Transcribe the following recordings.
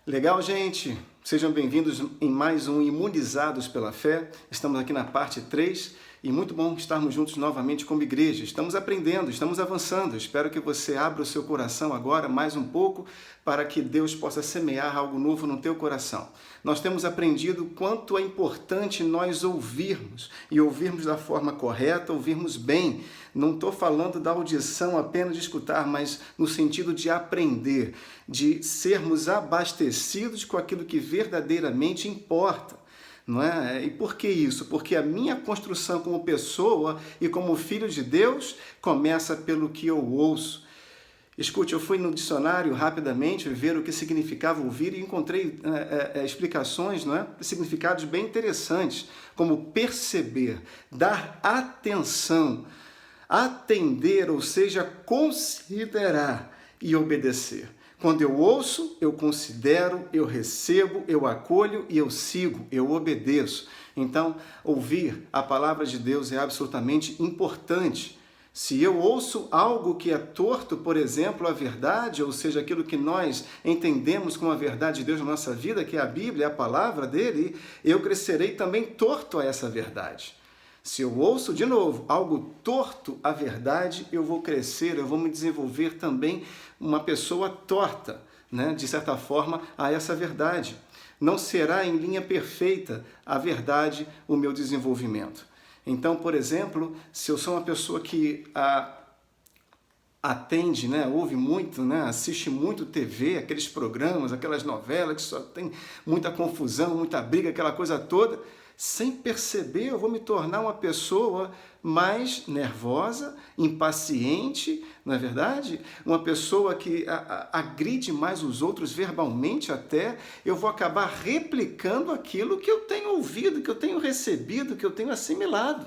Legal, gente? Sejam bem-vindos em mais um Imunizados pela Fé. Estamos aqui na parte 3 e muito bom estarmos juntos novamente como igreja. Estamos aprendendo, estamos avançando. Espero que você abra o seu coração agora mais um pouco para que Deus possa semear algo novo no teu coração. Nós temos aprendido quanto é importante nós ouvirmos e ouvirmos da forma correta, ouvirmos bem. Não estou falando da audição apenas de escutar, mas no sentido de aprender, de sermos abastecidos com aquilo que verdadeiramente importa. Não é? E por que isso? Porque a minha construção como pessoa e como filho de Deus começa pelo que eu ouço. Escute, eu fui no dicionário rapidamente ver o que significava ouvir e encontrei explicações, não é? Significados bem interessantes, como perceber, dar atenção, atender, ou seja, considerar e obedecer. Quando eu ouço, eu considero, eu recebo, eu acolho e eu sigo, eu obedeço. Então, ouvir a palavra de Deus é absolutamente importante. Se eu ouço algo que é torto, por exemplo, a verdade, ou seja, aquilo que nós entendemos como a verdade de Deus na nossa vida, que é a Bíblia, a palavra dele, eu crescerei também torto a essa verdade. Se eu ouço, de novo, algo torto à verdade, eu vou crescer, eu vou me desenvolver também uma pessoa torta, né? De certa forma, a essa verdade. Não será em linha perfeita a verdade o meu desenvolvimento. Então, por exemplo, se eu sou uma pessoa que atende, né, ouve muito, né, assiste muito TV, aqueles programas, aquelas novelas que só tem muita confusão, muita briga, aquela coisa toda, sem perceber eu vou me tornar uma pessoa mais nervosa, impaciente, não é verdade? Uma pessoa que agride mais os outros verbalmente até, eu vou acabar replicando aquilo que eu tenho ouvido, que eu tenho recebido, que eu tenho assimilado.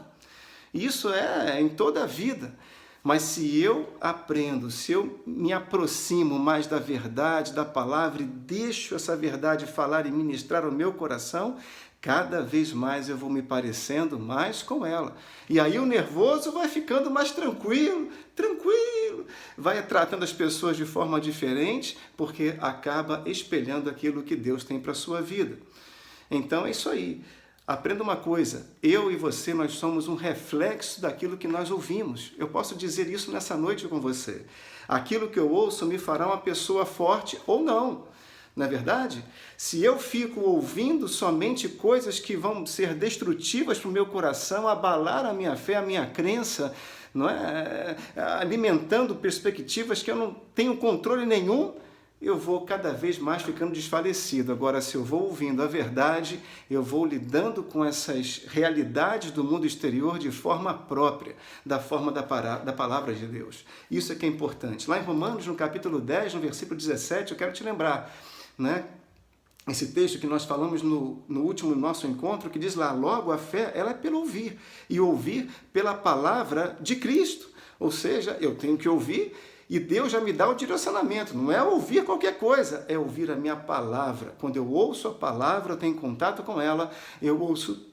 Isso é em toda a vida. Mas se eu aprendo, se eu me aproximo mais da verdade, da palavra e deixo essa verdade falar e ministrar ao meu coração, cada vez mais eu vou me parecendo mais com ela. E aí o nervoso vai ficando mais tranquilo, vai tratando as pessoas de forma diferente, porque acaba espelhando aquilo que Deus tem para a sua vida. Então é isso aí. Aprenda uma coisa, eu e você, nós somos um reflexo daquilo que nós ouvimos. Eu posso dizer isso nessa noite com você. Aquilo que eu ouço me fará uma pessoa forte ou não. Não é verdade? Se eu fico ouvindo somente coisas que vão ser destrutivas para o meu coração, abalar a minha fé, a minha crença, não é? Alimentando perspectivas que eu não tenho controle nenhum, eu vou cada vez mais ficando desfalecido. Agora, se eu vou ouvindo a verdade, eu vou lidando com essas realidades do mundo exterior de forma própria, da forma da palavra de Deus. Isso é que é importante. Lá em Romanos, no capítulo 10, no versículo 17, eu quero te lembrar, né? Esse texto que nós falamos no último nosso encontro, que diz lá, logo a fé, ela é pelo ouvir, e ouvir pela palavra de Cristo. Ou seja, eu tenho que ouvir e Deus já me dá o direcionamento. Não é ouvir qualquer coisa, é ouvir a minha palavra. Quando eu ouço a palavra, eu tenho contato com ela, eu ouço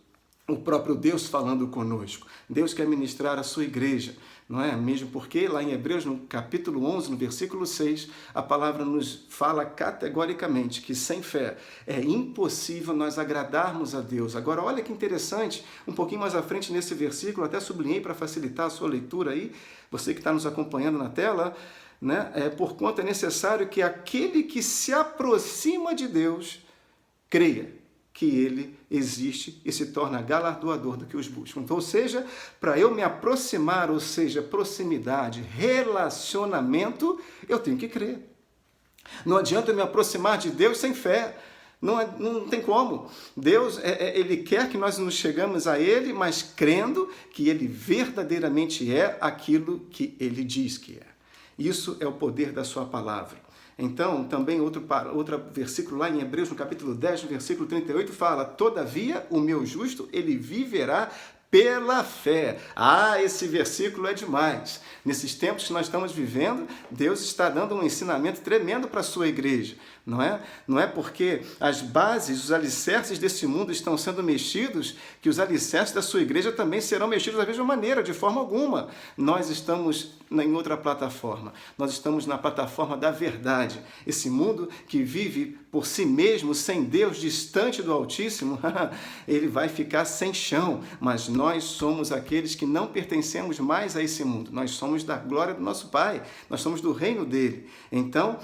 o próprio Deus falando conosco. Deus quer ministrar a sua igreja, não é? Mesmo porque lá em Hebreus, no capítulo 11, no versículo 6, a palavra nos fala categoricamente que sem fé é impossível nós agradarmos a Deus. Agora, olha que interessante, um pouquinho mais à frente nesse versículo, até sublinhei para facilitar a sua leitura aí, você que está nos acompanhando na tela, né? Porquanto é necessário que aquele que se aproxima de Deus creia que ele existe e se torna galardoador do que os buscam. Então, ou seja, para eu me aproximar, ou seja, proximidade, relacionamento, eu tenho que crer. Não adianta eu me aproximar de Deus sem fé. Não tem como. Deus, Ele quer que nós nos chegamos a Ele, mas crendo que Ele verdadeiramente é aquilo que Ele diz que é. Isso é o poder da sua palavra. Então, também outro versículo lá em Hebreus, no capítulo 10, no versículo 38, fala, todavia o meu justo, ele viverá pela fé. Ah, esse versículo é demais. Nesses tempos que nós estamos vivendo, Deus está dando um ensinamento tremendo para a sua igreja. Não é? Não é porque as bases, os alicerces desse mundo estão sendo mexidos, que os alicerces da sua igreja também serão mexidos da mesma maneira, de forma alguma. Nós estamos em outra plataforma. Nós estamos na plataforma da verdade. Esse mundo que vive por si mesmo, sem Deus, distante do Altíssimo, ele vai ficar sem chão. Mas nós somos aqueles que não pertencemos mais a esse mundo. Nós somos da glória do nosso Pai. Nós somos do reino dele. Então,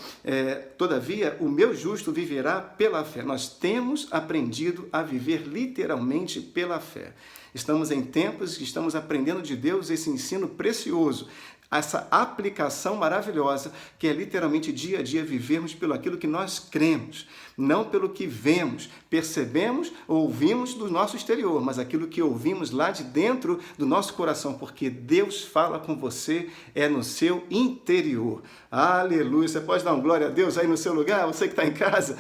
todavia, o meu justo viverá pela fé. Nós temos aprendido a viver literalmente pela fé. Estamos em tempos que estamos aprendendo de Deus esse ensino precioso, essa aplicação maravilhosa, que é literalmente dia a dia vivermos pelo aquilo que nós cremos, não pelo que vemos, percebemos ou ouvimos do nosso exterior, mas aquilo que ouvimos lá de dentro do nosso coração, porque Deus fala com você, é no seu interior. Aleluia! Você pode dar um glória a Deus aí no seu lugar, você que está em casa?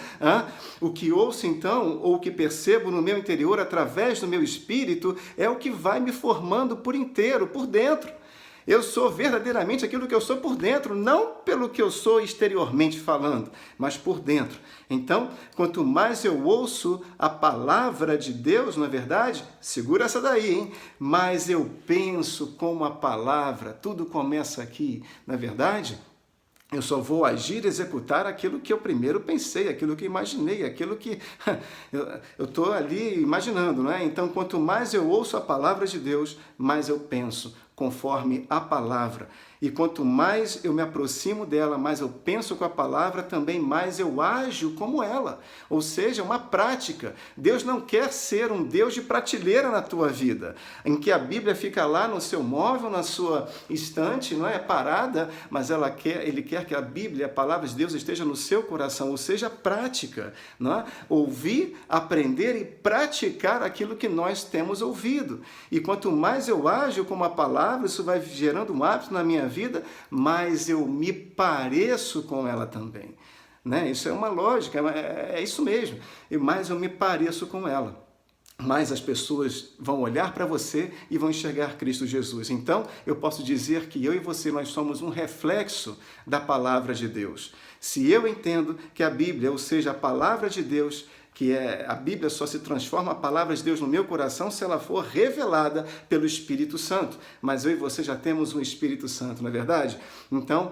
O que ouço então, ou o que percebo no meu interior, através do meu espírito, é o que vai me formando por inteiro, por dentro. Eu sou verdadeiramente aquilo que eu sou por dentro, não pelo que eu sou exteriormente falando, mas por dentro. Então, quanto mais eu ouço a palavra de Deus, não é verdade? Segura essa daí, hein? Mas eu penso como a palavra, tudo começa aqui, não é verdade? Eu só vou agir, executar aquilo que eu primeiro pensei, aquilo que imaginei, aquilo que eu estou ali imaginando, não é? Então, quanto mais eu ouço a palavra de Deus, mais eu penso conforme a palavra. E quanto mais eu me aproximo dela, mais eu penso com a palavra, também mais eu ajo como ela. Ou seja, uma prática. Deus não quer ser um Deus de prateleira na tua vida, em que a Bíblia fica lá no seu móvel, na sua estante, não é? Parada, mas Ele quer que a Bíblia, a palavra de Deus esteja no seu coração, ou seja, prática. Não é? Ouvir, aprender e praticar aquilo que nós temos ouvido. E quanto mais eu ajo como a palavra, isso vai gerando um hábito na minha vida, mas eu me pareço com ela também. Né? Isso é uma lógica, é isso mesmo. E mais eu me pareço com ela. Mais as pessoas vão olhar para você e vão enxergar Cristo Jesus. Então, eu posso dizer que eu e você, nós somos um reflexo da palavra de Deus. Se eu entendo que a Bíblia, ou seja, a palavra de Deus, a Bíblia só se transforma a palavra de Deus no meu coração se ela for revelada pelo Espírito Santo. Mas eu e você já temos um Espírito Santo, não é verdade? Então,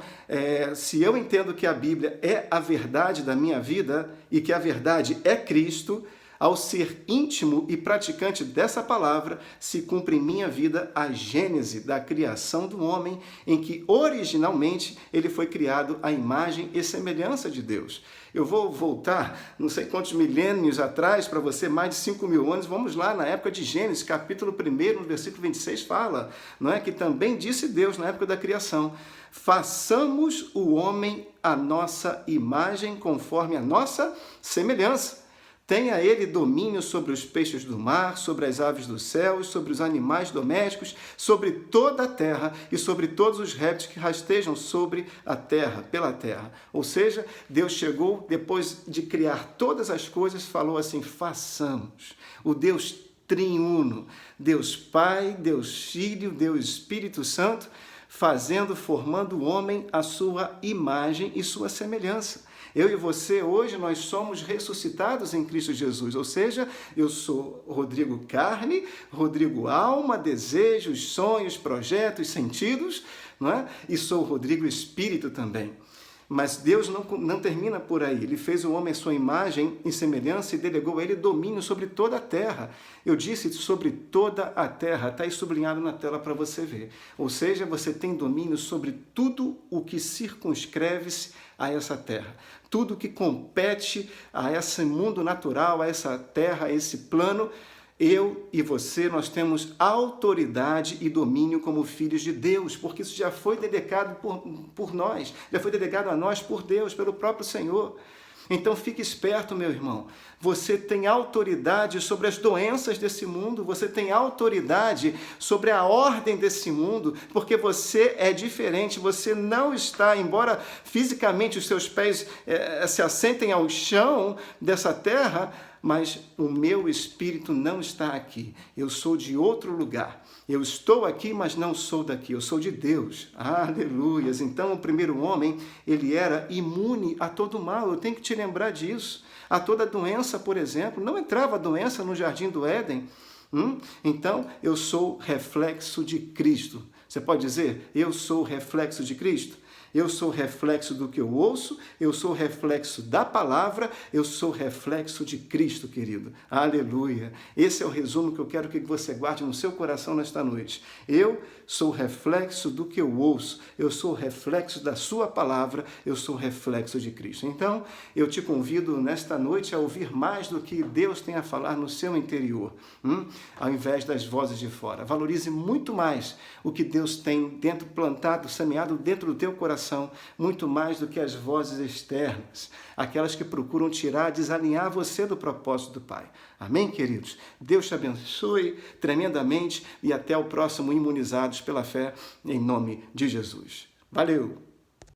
se eu entendo que a Bíblia é a verdade da minha vida e que a verdade é Cristo, ao ser íntimo e praticante dessa palavra, se cumpre em minha vida a gênese da criação do homem, em que originalmente ele foi criado à imagem e semelhança de Deus. Eu vou voltar, não sei quantos milênios atrás, para você, mais de 5.000 anos, vamos lá, na época de Gênesis, capítulo 1, no versículo 26, fala, não é? Que também disse Deus na época da criação: façamos o homem à nossa imagem, conforme a nossa semelhança. Tenha ele domínio sobre os peixes do mar, sobre as aves dos céus, sobre os animais domésticos, sobre toda a terra e sobre todos os répteis que rastejam sobre a terra, pela terra. Ou seja, Deus chegou, depois de criar todas as coisas, falou assim: façamos. O Deus triuno, Deus Pai, Deus Filho, Deus Espírito Santo, formando o homem à sua imagem e sua semelhança. Eu e você, hoje, nós somos ressuscitados em Cristo Jesus, ou seja, eu sou Rodrigo carne, Rodrigo alma, desejos, sonhos, projetos, sentidos, não é? E sou Rodrigo espírito também. Mas Deus não termina por aí. Ele fez o homem à sua imagem e semelhança e delegou a ele domínio sobre toda a terra. Eu disse sobre toda a terra, está aí sublinhado na tela para você ver. Ou seja, você tem domínio sobre tudo o que circunscreve-se a essa terra. Tudo que compete a esse mundo natural, a essa terra, a esse plano. Eu e você, nós temos autoridade e domínio como filhos de Deus, porque isso já foi delegado por nós, já foi delegado a nós por Deus, pelo próprio Senhor. Então fique esperto, meu irmão. Você tem autoridade sobre as doenças desse mundo, você tem autoridade sobre a ordem desse mundo, porque você é diferente, você não está, embora fisicamente os seus pés se assentem ao chão dessa terra, mas o meu espírito não está aqui. Eu sou de outro lugar. Eu estou aqui, mas não sou daqui. Eu sou de Deus. Aleluias. Então, o primeiro homem, ele era imune a todo mal. Eu tenho que te lembrar disso. A toda doença, por exemplo. Não entrava doença no jardim do Éden. Então, eu sou reflexo de Cristo. Você pode dizer, eu sou reflexo de Cristo? Eu sou reflexo do que eu ouço, eu sou reflexo da palavra, eu sou reflexo de Cristo, querido. Aleluia! Esse é o resumo que eu quero que você guarde no seu coração nesta noite. Eu sou reflexo do que eu ouço, eu sou reflexo da sua palavra, eu sou reflexo de Cristo. Então, eu te convido nesta noite a ouvir mais do que Deus tem a falar no seu interior, ao invés das vozes de fora. Valorize muito mais o que Deus tem dentro, plantado, semeado dentro do teu coração, muito mais do que as vozes externas, aquelas que procuram tirar, desalinhar você do propósito do Pai. Amém, queridos? Deus te abençoe tremendamente e até o próximo Imunizados pela Fé, em nome de Jesus. Valeu!